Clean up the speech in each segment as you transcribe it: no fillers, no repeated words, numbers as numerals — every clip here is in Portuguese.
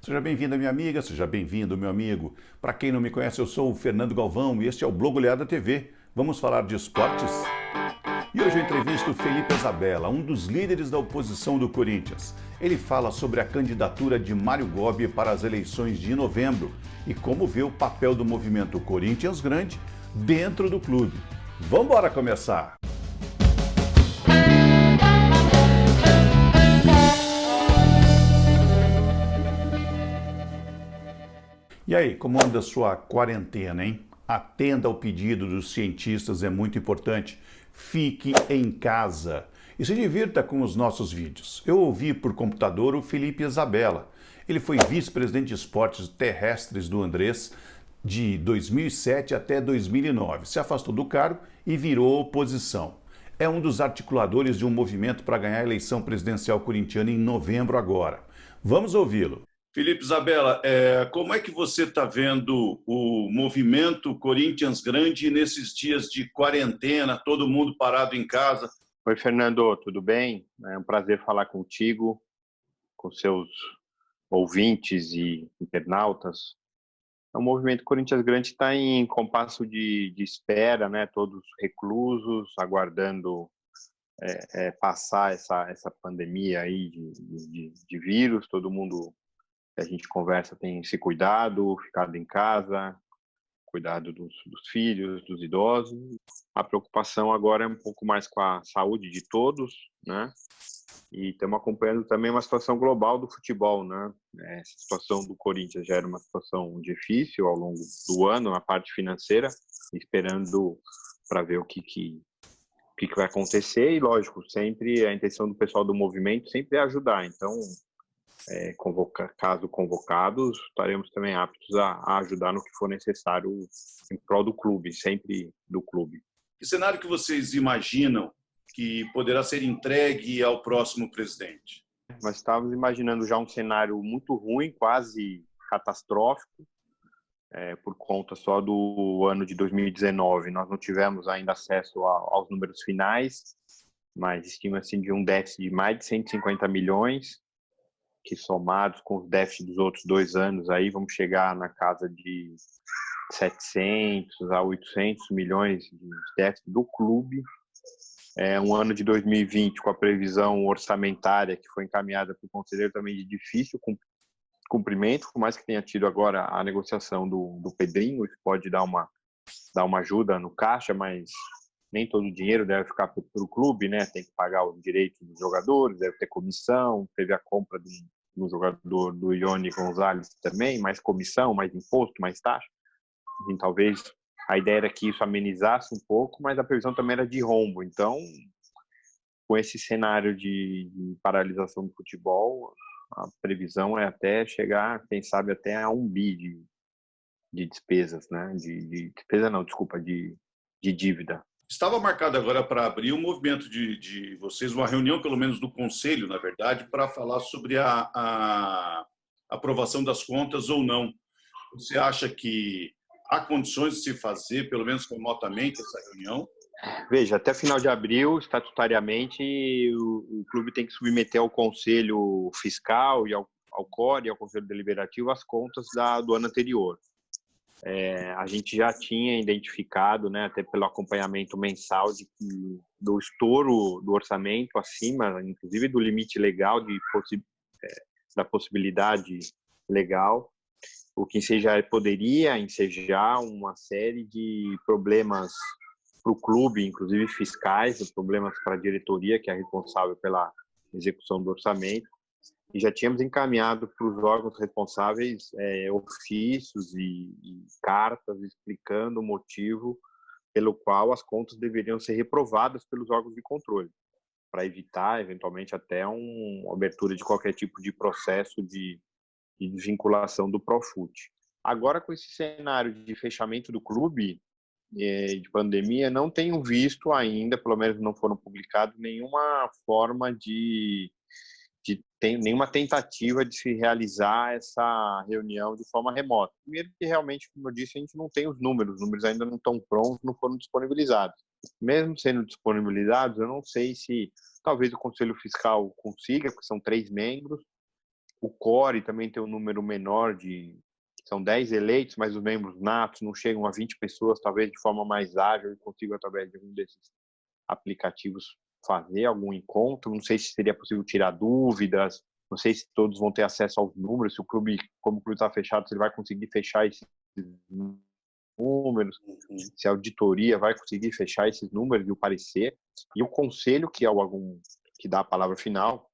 Seja bem-vinda, minha amiga, seja bem-vindo, meu amigo. Para quem não me conhece, eu sou o Fernando Galvão e este é o Blog Oleada TV. Vamos falar de esportes? E hoje eu entrevisto o Felipe Isabella, um dos líderes da oposição do Corinthians. Ele fala sobre a candidatura de Mário Gobi para as eleições de novembro e como vê o papel do movimento Corinthians Grande dentro do clube. Vamos embora começar! E aí, como anda a sua quarentena, hein? Atenda ao pedido dos cientistas, é muito importante. Fique em casa e se divirta com os nossos vídeos. Eu ouvi por computador o Felipe Isabella. Ele foi vice-presidente de esportes terrestres do Andrés de 2007 até 2009. Se afastou do cargo e virou oposição. É um dos articuladores de um movimento para ganhar a eleição presidencial corintiana em novembro agora. Vamos ouvi-lo. Felipe Isabella, como é que você está vendo o movimento Corinthians Grande nesses dias de quarentena, todo mundo parado em casa? Oi, Fernando, tudo bem? É um prazer falar contigo, com seus ouvintes e internautas. O movimento Corinthians Grande está em compasso de espera, né? Todos reclusos, aguardando passar essa pandemia aí de vírus. Todo mundo que a gente conversa tem se cuidado, ficado em casa, cuidado dos filhos, dos idosos. A preocupação agora é um pouco mais com a saúde de todos, né? E estamos acompanhando também uma situação global do futebol, né? Essa situação do Corinthians já era uma situação difícil ao longo do ano, na parte financeira, esperando para ver o que vai acontecer. E, lógico, sempre a intenção do pessoal do movimento sempre é ajudar. Então, caso convocados, estaremos também aptos a ajudar no que for necessário em prol do clube, sempre do clube. Que cenário que vocês imaginam que poderá ser entregue ao próximo presidente? Nós estávamos imaginando já um cenário muito ruim, quase catastrófico, por conta só do ano de 2019. Nós não tivemos ainda acesso aos números finais, mas estima-se de um déficit de mais de 150 milhões, que somados com os déficits dos outros 2 anos, aí vamos chegar na casa de 700 a 800 milhões de déficit do clube. Um ano de 2020 com a previsão orçamentária que foi encaminhada para o conselheiro também de difícil cumprimento, por mais que tenha tido agora a negociação do Pedrinho, isso pode dar uma ajuda no caixa, mas nem todo o dinheiro deve ficar para o clube, né? Tem que pagar os direitos dos jogadores, deve ter comissão, teve a compra do jogador do Ione Gonzalez também, mais comissão, mais imposto, mais taxa. E talvez a ideia era que isso amenizasse um pouco, mas a previsão também era de rombo. Então, com esse cenário de paralisação do futebol, a previsão é até chegar, quem sabe, até a 1 bi de despesas, né? Despesa não, desculpa, de dívida. Estava marcado agora para abrir um movimento de vocês, uma reunião, pelo menos do Conselho, na verdade, para falar sobre a aprovação das contas ou não. Você acha que há condições de se fazer, pelo menos remotamente, essa reunião? Veja, até final de abril, estatutariamente, o clube tem que submeter ao Conselho Fiscal e ao COR e ao Conselho Deliberativo as contas do ano anterior. A gente já tinha identificado, né, até pelo acompanhamento mensal, do estouro do orçamento acima, inclusive do limite legal, da possibilidade legal, o que poderia ensejar uma série de problemas para o clube, inclusive fiscais, problemas para a diretoria, que é responsável pela execução do orçamento. E já tínhamos encaminhado para os órgãos responsáveis ofícios e cartas explicando o motivo pelo qual as contas deveriam ser reprovadas pelos órgãos de controle, para evitar, eventualmente, até uma abertura de qualquer tipo de processo de desvinculação do Profut. Agora, com esse cenário de fechamento do clube, de pandemia, não tenho visto ainda, pelo menos não foram publicados, nenhuma forma nenhuma tentativa de se realizar essa reunião de forma remota. Primeiro que realmente, como eu disse, a gente não tem os números ainda não estão prontos, não foram disponibilizados. Mesmo sendo disponibilizados, eu não sei se talvez o Conselho Fiscal consiga, porque são 3 membros, O core também tem um número menor são 10 eleitos, mas os membros natos não chegam a 20 pessoas, talvez de forma mais ágil, e consigo, através de um desses aplicativos, fazer algum encontro. Não sei se seria possível tirar dúvidas, não sei se todos vão ter acesso aos números, se o clube, como o clube está fechado, se ele vai conseguir fechar esses números, se a auditoria vai conseguir fechar esses números e o parecer. E o conselho, que é o órgão que dá a palavra final,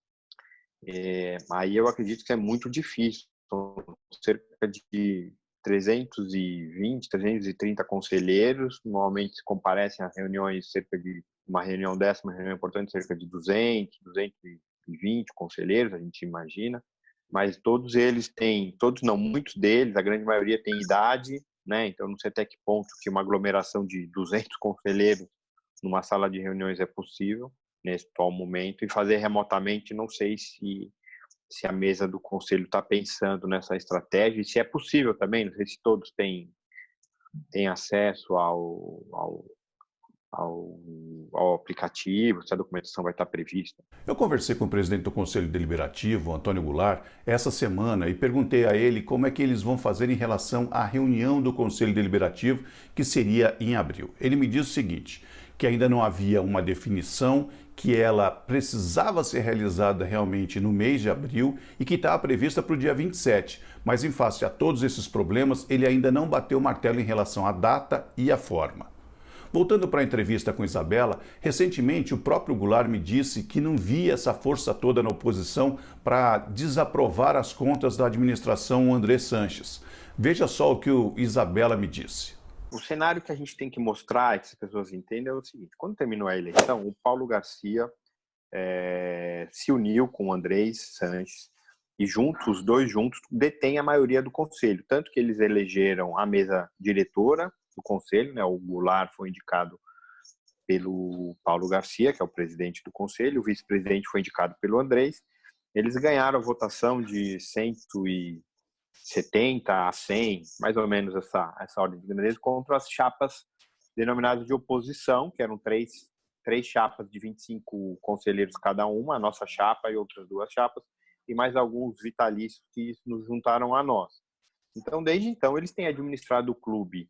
aí eu acredito que é muito difícil. São cerca de 320, 330 conselheiros, normalmente se comparecem às reuniões, cerca de uma reunião dessa, uma reunião importante, cerca de 200, 220 conselheiros, a gente imagina, mas todos eles têm, todos não, muitos deles, a grande maioria tem idade, né? Então não sei até que ponto que uma aglomeração de 200 conselheiros numa sala de reuniões é possível nesse atual momento, e fazer remotamente, não sei se a mesa do conselho está pensando nessa estratégia, e se é possível também, não sei se todos têm acesso ao aplicativo, se a documentação vai estar prevista. Eu conversei com o presidente do Conselho Deliberativo, Antônio Goulart, essa semana e perguntei a ele como é que eles vão fazer em relação à reunião do Conselho Deliberativo, que seria em abril. Ele me disse o seguinte, que ainda não havia uma definição, que ela precisava ser realizada realmente no mês de abril e que estava prevista para o dia 27. Mas em face a todos esses problemas, ele ainda não bateu o martelo em relação à data e à forma. Voltando para a entrevista com Isabela, recentemente o próprio Goulart me disse que não via essa força toda na oposição para desaprovar as contas da administração André Sanches. Veja só o que o Isabela me disse. O cenário que a gente tem que mostrar, que as pessoas entendem, é o seguinte: quando terminou a eleição, o Paulo Garcia se uniu com o Andrés Sanches e os dois juntos detêm a maioria do conselho, tanto que eles elegeram a mesa diretora do conselho, né? O Goulart foi indicado pelo Paulo Garcia, que é o presidente do conselho, o vice-presidente foi indicado pelo Andrés. Eles ganharam a votação de 170 a 100, mais ou menos essa ordem de grandeza, contra as chapas denominadas de oposição, que eram três chapas de 25 conselheiros cada uma, a nossa chapa e outras duas chapas, e mais alguns vitalícios que nos juntaram a nós. Então, desde então, eles têm administrado o clube,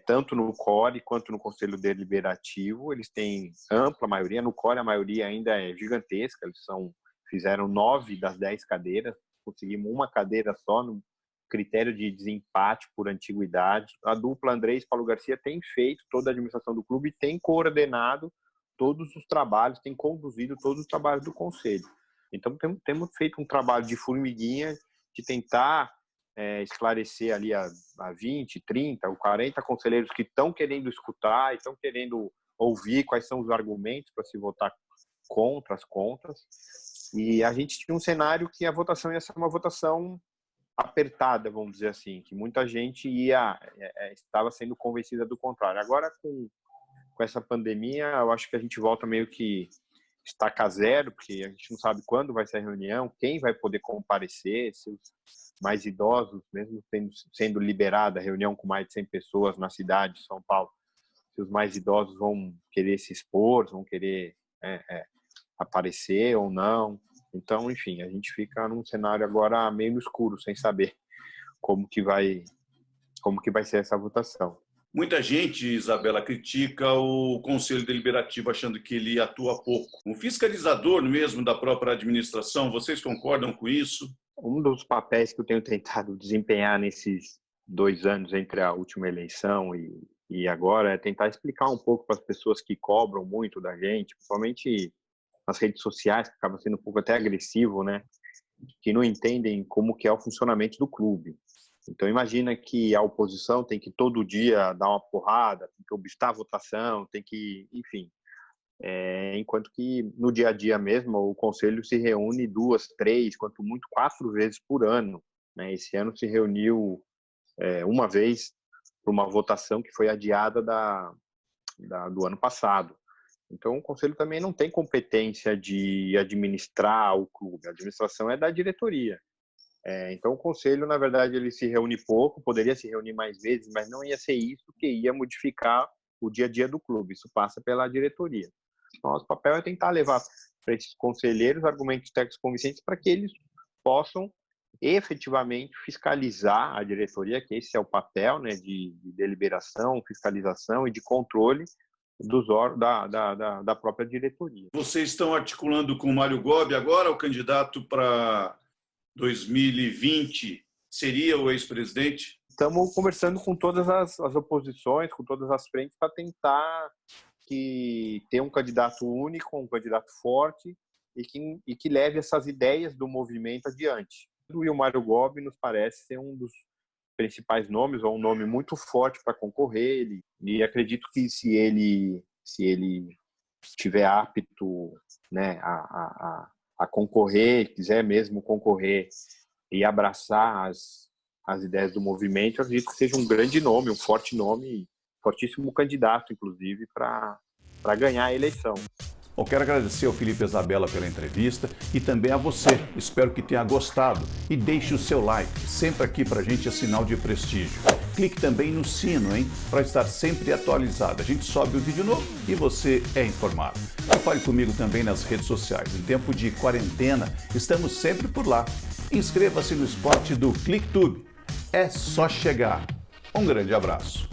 tanto no CORE quanto no Conselho Deliberativo. Eles têm ampla maioria. No CORE, a maioria ainda é gigantesca. Eles fizeram 9 das 10 cadeiras. Conseguimos uma cadeira só no critério de desempate por antiguidade. A dupla Andrés e Paulo Garcia tem feito toda a administração do clube, tem coordenado todos os trabalhos, tem conduzido todos os trabalhos do Conselho. Então, temos feito um trabalho de formiguinha, de tentar esclarecer ali a 20, 30 ou 40 conselheiros que estão querendo escutar, estão querendo ouvir quais são os argumentos para se votar contra as contas. E a gente tinha um cenário que a votação ia ser uma votação apertada, vamos dizer assim, que muita gente estava sendo convencida do contrário. Agora, com essa pandemia, eu acho que a gente volta meio que estaca zero, porque a gente não sabe quando vai ser a reunião, quem vai poder comparecer, se os mais idosos, mesmo sendo liberada a reunião com mais de 100 pessoas na cidade de São Paulo, se os mais idosos vão querer se expor, vão querer aparecer ou não. Então, enfim, a gente fica num cenário agora meio no escuro, sem saber como que vai ser essa votação. Muita gente, Isabela, critica o Conselho Deliberativo achando que ele atua pouco. Um fiscalizador mesmo da própria administração, vocês concordam com isso? Um dos papéis que eu tenho tentado desempenhar nesses 2 anos entre a última eleição e agora é tentar explicar um pouco para as pessoas que cobram muito da gente, principalmente nas redes sociais, que acaba sendo um pouco até agressivo, né? Que não entendem como que é o funcionamento do clube. Então, imagina que a oposição tem que todo dia dar uma porrada, tem que obstar a votação, tem que, enfim. Enquanto que no dia a dia mesmo, o conselho se reúne 2, 3, quanto muito 4 vezes por ano, né? Esse ano se reuniu uma vez por uma votação que foi adiada do ano passado. Então, o conselho também não tem competência de administrar o clube. A administração é da diretoria. Então, o conselho, na verdade, ele se reúne pouco, poderia se reunir mais vezes, mas não ia ser isso que ia modificar o dia a dia do clube. Isso passa pela diretoria. Nosso papel é tentar levar para esses conselheiros argumentos técnicos convincentes para que eles possam efetivamente fiscalizar a diretoria, que esse é o papel, né, de deliberação, fiscalização e de controle da própria diretoria. Vocês estão articulando com o Mário Gobi agora, o candidato para 2020 seria o ex-presidente? Estamos conversando com todas as oposições, com todas as frentes, para tentar ter um candidato único, um candidato forte e que leve essas ideias do movimento adiante. E o Mário Gobi nos parece ser um dos principais nomes, ou um nome muito forte para concorrer. E acredito que se ele estiver apto, né, a concorrer, quiser mesmo concorrer e abraçar as ideias do movimento, eu acredito que seja um grande nome, um forte nome, fortíssimo candidato, inclusive, para ganhar a eleição. Eu quero agradecer ao Felipe Isabella pela entrevista e também a você. Espero que tenha gostado e deixe o seu like. Sempre aqui pra gente é sinal de prestígio. Clique também no sino, para estar sempre atualizado. A gente sobe um vídeo novo e você é informado. E fale comigo também nas redes sociais. Em tempo de quarentena, estamos sempre por lá. Inscreva-se no esporte do ClickTube. É só chegar. Um grande abraço.